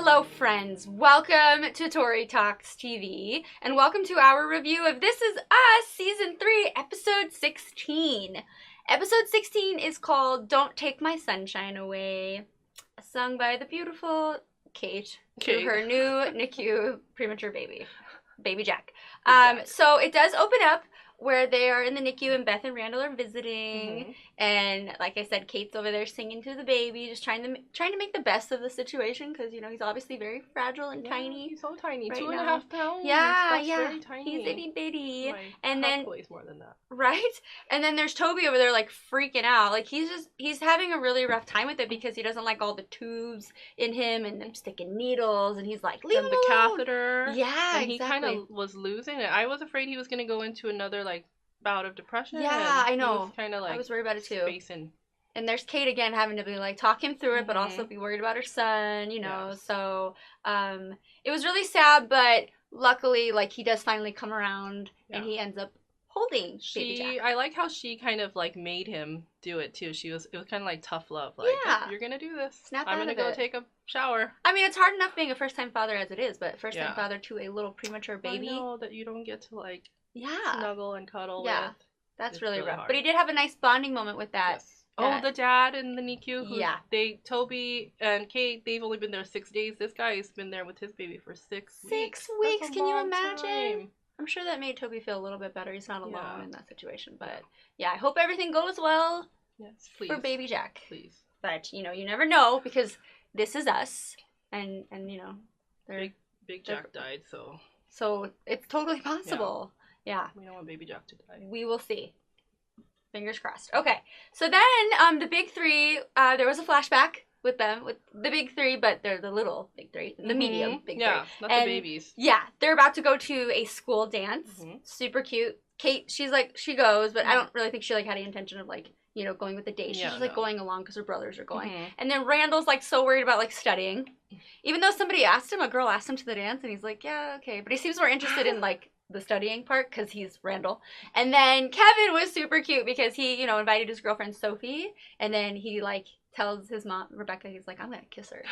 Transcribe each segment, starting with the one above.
Hello friends, welcome to Tori Talks TV, and welcome to our review of This Is Us Season 3, Episode 16. Episode 16 is called Don't Take My Sunshine Away, sung by the beautiful Kate to her new NICU premature baby Jack. So it does open up where they are in the NICU and Beth and Randall are visiting, and like I said, Kate's over there singing to the baby, just trying to make the best of the situation because you know he's obviously very fragile and tiny. He's so tiny, right 2.5 pounds. Yeah, Very tiny. He's itty bitty, and half then weighs more than that. Right, and then there's Toby over there like freaking out, like he's having a really rough time with it because he doesn't like all the tubes in him and them sticking needles, and he's like, leave him the alone. catheter. Yeah, and he kind of was losing it. I was afraid he was going to go into another like bout of depression. Yeah, I know. He was kind of like, I was worried about it too. Spacing. And there's Kate again having to be like talk him through it, but also be worried about her son, you know. Yes. So it was really sad, but luckily, like he does finally come around, and he ends up holding baby Jack. I like how she kind of like made him do it too. It was kind of like tough love. Like, you're gonna do this. I'm gonna go take a shower. I mean, it's hard enough being a first-time father as it is, but first-time father to a little premature baby. I know that you don't get to like snuggle and cuddle with. That's really rough. Hard. But he did have a nice bonding moment with that. Yes. Oh, the dad in the NICU. Toby and Kate, they've only been there 6 days. This guy's been there with his baby for 6 weeks. 6 weeks, can you imagine? Time. I'm sure that made Toby feel a little bit better. He's not alone in that situation. But yeah, I hope everything goes well for baby Jack. Please. But you know, you never know because this is us, and you know, Big Jack died, so it's totally possible. Yeah. We don't want baby Jack to die. We will see. Fingers crossed. Okay. So then the big three, there was a flashback with them, with the big three, but they're the little big three, the medium big three. Yeah, not the babies. Yeah. They're about to go to a school dance. Super cute. Kate, she goes, but I don't really think she like had any intention of like, you know, going with the date. She's just like going along because her brothers are going. And then Randall's like so worried about like studying. Even though a girl asked him to the dance, and he's like, yeah, okay. But he seems more interested in like the studying part because he's Randall. And then Kevin was super cute because he, you know, invited his girlfriend Sophie, and then he like tells his mom Rebecca, he's like, I'm gonna kiss her.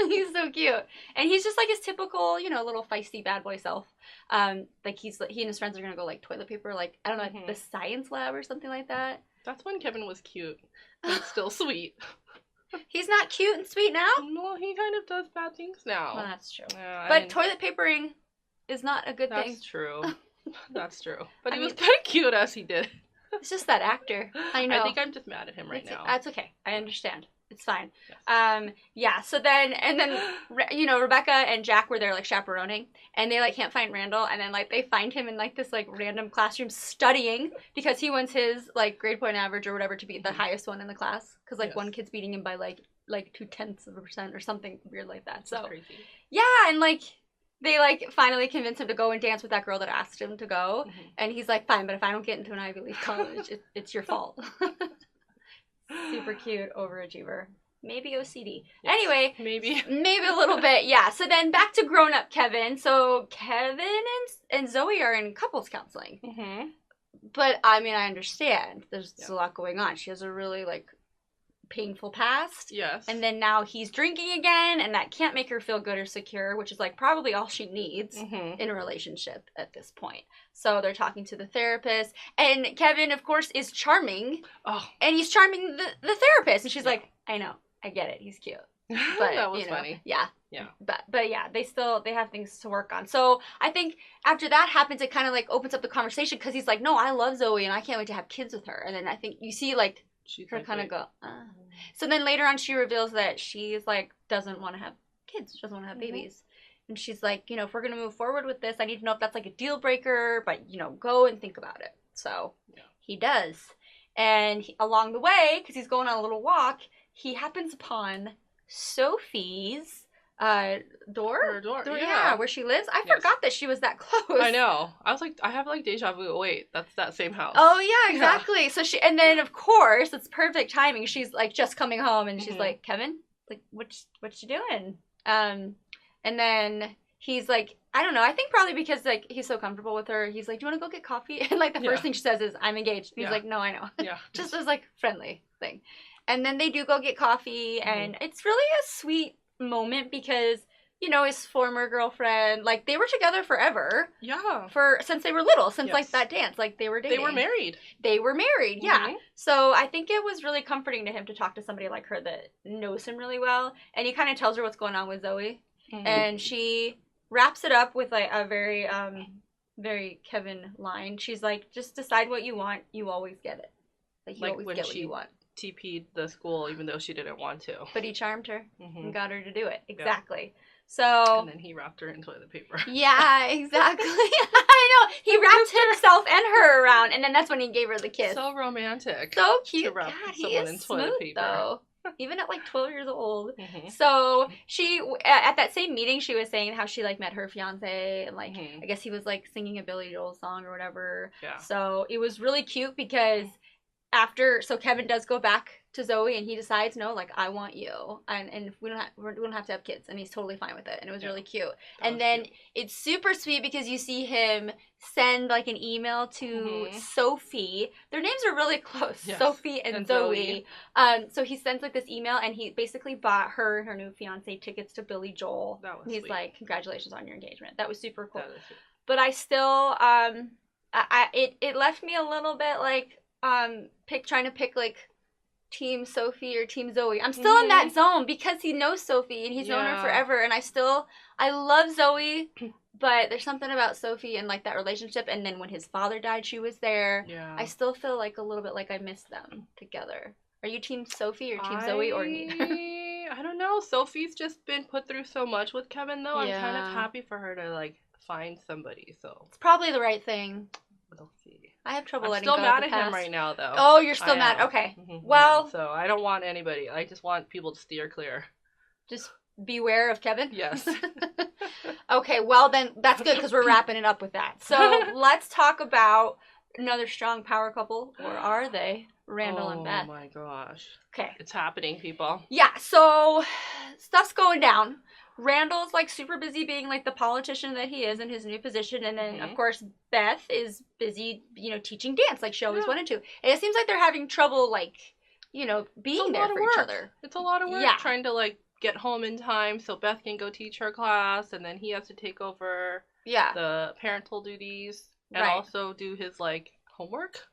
He's so cute, and he's just like his typical, you know, little feisty bad boy self. Like he and his friends are gonna go like toilet paper, like I don't know, like the science lab or something like that. That's when Kevin was cute and still sweet. He's not cute and sweet now? No, he kind of does bad things now. Well, that's true. But toilet papering is not a good thing. That's true. That's true. But he was kind of cute as he did. It's just that actor. I know. I think I'm just mad at him right now. That's okay. I understand. It's fine. Yes. So then, and then, you know, Rebecca and Jack were there like chaperoning, and they like can't find Randall, and then like they find him in like this like random classroom studying because he wants his like grade point average or whatever to be the highest one in the class because like one kid's beating him by like 0.2% or something weird like that. So crazy. Yeah, and like they like finally convince him to go and dance with that girl that asked him to go, and he's like, fine, but if I don't get into an Ivy League college, it's your fault. Super cute, overachiever. Maybe OCD. Yes, anyway, maybe a little bit, yeah. So then back to grown-up Kevin. So Kevin and Zoe are in couples counseling. But I mean, I understand. There's a lot going on. She has a really like painful past. Yes. And then now he's drinking again, and that can't make her feel good or secure, which is like probably all she needs in a relationship at this point. So they're talking to the therapist, and Kevin, of course, is charming. Oh. And he's charming the therapist, and she's like, I know, I get it, he's cute. But that was funny. Yeah. Yeah. But yeah, they have things to work on. So I think after that happens, it kind of like opens up the conversation because he's like, no, I love Zoe, and I can't wait to have kids with her. And then I think you see like her kind of go, So then later on she reveals that she's like doesn't want to have kids, doesn't want to have babies. And she's like, you know, if we're going to move forward with this, I need to know if that's like a deal breaker, but you know, go and think about it. So he does. And along the way, because he's going on a little walk, he happens upon Sophie's door, where she lives. I forgot that she was that close. I know. I was like, I have like deja vu. Wait, that's that same house. Oh yeah, exactly. So and then of course it's perfect timing. She's like just coming home, and she's like, Kevin, like what you doing? And then he's like, I don't know. I think probably because like he's so comfortable with her. He's like, do you want to go get coffee? And like the first thing she says is, I'm engaged. And he's like, no, I know. Yeah. Just as like friendly thing. And then they do go get coffee, and it's really a sweet moment because, you know, his former girlfriend, like, they were together forever. Yeah. Since they were little, since, like, that dance. Like, they were dating. They were married. They were married, yeah. So I think it was really comforting to him to talk to somebody like her that knows him really well. And he kind of tells her what's going on with Zoe. And she wraps it up with, like, a very, very Kevin line. She's like, just decide what you want. You always get it. Like, you always get what you want. TP'd the school even though she didn't want to. But he charmed her and got her to do it. Exactly. Yeah. So. And then he wrapped her in toilet paper. Yeah, exactly. I know. He wrapped himself and her around, and then that's when he gave her the kiss. So romantic. So cute. To wrap God, someone he is in toilet smooth, paper. though. Even at like 12 years old. So she, at that same meeting, she was saying how she like met her fiance, and like I guess he was like singing a Billy Joel song or whatever. Yeah. So it was really cute because so Kevin does go back to Zoe and he decides, no, like, I want you, and we don't have to have kids, and he's totally fine with it, and it was really cute. And then it's super sweet because you see him send like an email to Sophie. Their names are really close, Sophie and Zoe. So he sends like this email, and he basically bought her and her new fiance tickets to Billy Joel. That was and he's sweet. like, congratulations on your engagement. That was super cool. That is sweet. But I still it left me a little bit like trying to pick like Team Sophie or Team Zoe. I'm still in that zone because he knows Sophie and he's known her forever, and I love Zoe, but there's something about Sophie and like that relationship. And then when his father died, she was there. Yeah. I still feel like a little bit like I miss them together. Are you Team Sophie or Team Zoe or neither? I don't know. Sophie's just been put through so much with Kevin, though. I'm kind of happy for her to like find somebody. So it's probably the right thing. We'll see. I have trouble I'm letting still go mad of the at past. him right now, though. Oh, you're still mad. Okay. Well, so I don't want anybody. I just want people to steer clear. Just beware of Kevin? Yes. Okay, well then that's good because we're wrapping it up with that. So let's talk about another strong power couple, or are they? Randall and Beth. Oh my gosh. Okay. It's happening, people. Yeah, so stuff's going down. Randall's like super busy being like the politician that he is in his new position, and then of course Beth is busy, you know, teaching dance like she always wanted to. And it seems like they're having trouble like, you know, being there for each other. It's a lot of work trying to like get home in time so Beth can go teach her class, and then he has to take over the parental duties and also do his like homework.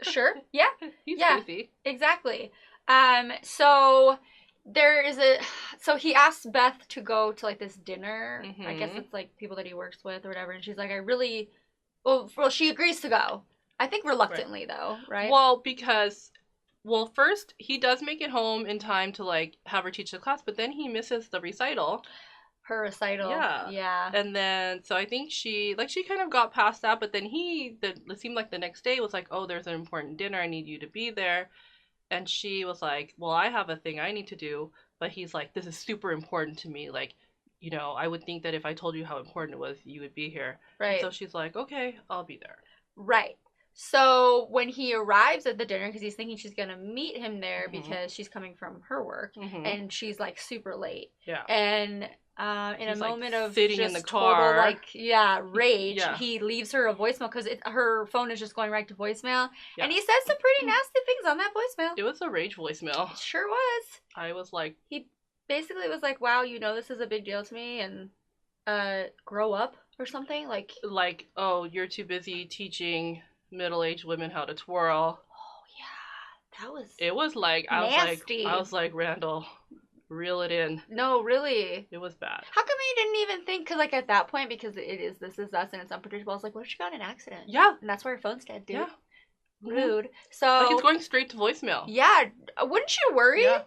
Sure. Yeah. He's busy. Exactly. So he asked Beth to go to like this dinner. I guess it's like people that he works with or whatever, and she's like, well, she agrees to go. I think reluctantly though, right? Well, because first he does make it home in time to like have her teach the class, but then he misses the recital. Her recital. Yeah. And then, so I think she kind of got past that, but then it seemed like the next day was like, oh, there's an important dinner, I need you to be there. And she was like, well, I have a thing I need to do. But he's like, this is super important to me. Like, you know, I would think that if I told you how important it was, you would be here. Right. And so she's like, okay, I'll be there. Right. So when he arrives at the dinner, because he's thinking she's going to meet him there because she's coming from her work, and she's like super late. Yeah. And in a moment of sitting just in the car, total, rage, he leaves her a voicemail because her phone is just going right to voicemail, and he says some pretty nasty things on that voicemail. It was a rage voicemail. It sure was. I was like, he basically was like, "Wow, you know this is a big deal to me, and grow up or something." Like, oh, you're too busy teaching middle-aged women how to twirl. Oh yeah, that was. It was like nasty. I was like, Randall, reel it in. No, really. It was bad. How come you didn't even think, because like at that point, because This Is Us and it's unpredictable, I was like, what if she got in an accident? Yeah. And that's why her phone's dead, dude. Yeah. Rude. So. Like, it's going straight to voicemail. Yeah. Wouldn't you worry? Yeah.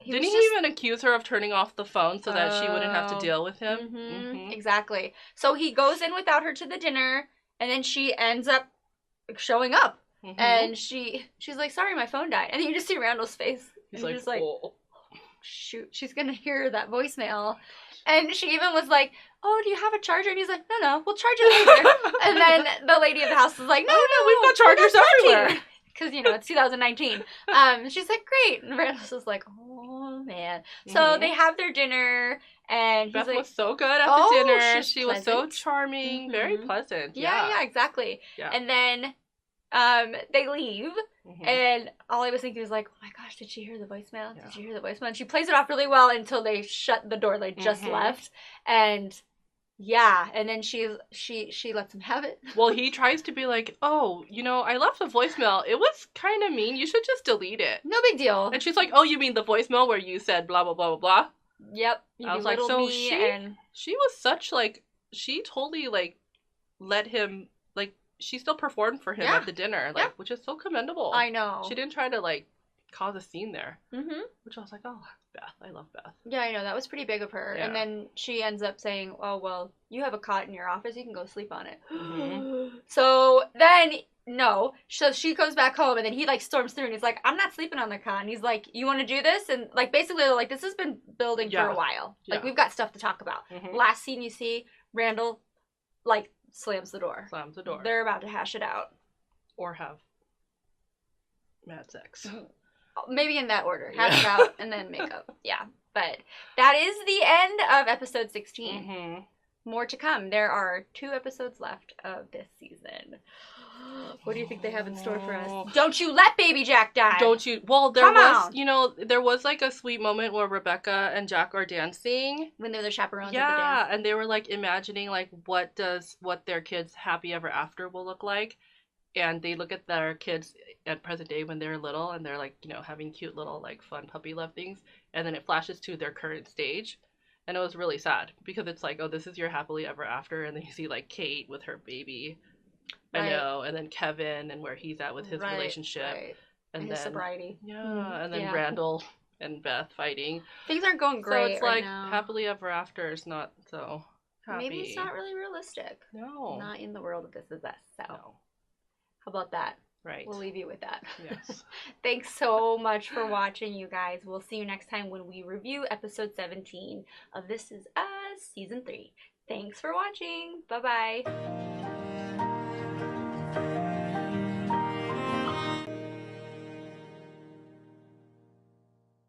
Didn't he even accuse her of turning off the phone so that she wouldn't have to deal with him? Exactly. So he goes in without her to the dinner, and then she ends up showing up. And she's like, sorry, my phone died. And then you just see Randall's face. He's like, oh. Shoot, she's gonna hear that voicemail. And she even was like, oh, do you have a charger? And he's like, no, we'll charge it later. And then the lady of the house was like, no, we've got chargers everywhere. Because, you know, it's 2019. She's like, great. And Randall's just like, oh, man. So they have their dinner, and Beth was so good at the dinner. She pleasant. was so charming, very pleasant. Yeah, exactly. Yeah. And then they leave, And all I was thinking was like, oh my gosh, did she hear the voicemail? Did she hear the voicemail? And she plays it off really well until they shut the door. They just left. And yeah, and then she lets him have it. Well, he tries to be like, oh, you know, I left a voicemail. It was kind of mean. You should just delete it. No big deal. And she's like, oh, you mean the voicemail where you said blah, blah, blah, blah, blah? Yep. I was like, so she was such, like, she totally, like, let him, like, she still performed for him at the dinner, like, which is so commendable. I know. She didn't try to, like, cause a scene there. Which I was like, oh, Beth. I love Beth. Yeah, I know. That was pretty big of her. Yeah. And then she ends up saying, oh, well, you have a cot in your office. You can go sleep on it. So then, no. So she goes back home, and then he, like, storms through, and he's like, I'm not sleeping on the cot. And he's like, you want to do this? And, like, basically, like, this has been building for a while. Like, we've got stuff to talk about. Last scene you see, Randall, like, slams the door. They're about to hash it out. Or have mad sex. Maybe in that order. Hash it out and then make up. Yeah. But that is the end of episode 16. More to come. There are 2 episodes left of this season. What do you think they have in store for us? Don't you let Baby Jack die. Don't you? Well, there was, you know, there was like a sweet moment where Rebecca and Jack are dancing. When they're the chaperones of the dance. dance. And they were like imagining like what their kids' happy ever after will look like. And they look at their kids at present day when they're little and they're like, you know, having cute little like fun puppy love things. And then it flashes to their current stage. And it was really sad because it's like, oh, this is your happily ever after. And then you see like Kate with her baby. I know. And then Kevin and where he's at with his relationship. And his sobriety. Yeah. And then Randall and Beth fighting. Things aren't going great. So it's like happily ever after is not so happy. Maybe it's not really realistic. No. Not in the world of This Is Us. So. No. How about that? Right. We'll leave you with that. Yes. Thanks so much for watching, you guys. We'll see you next time when we review episode 17 of This Is Us Season 3. Thanks for watching. Bye-bye.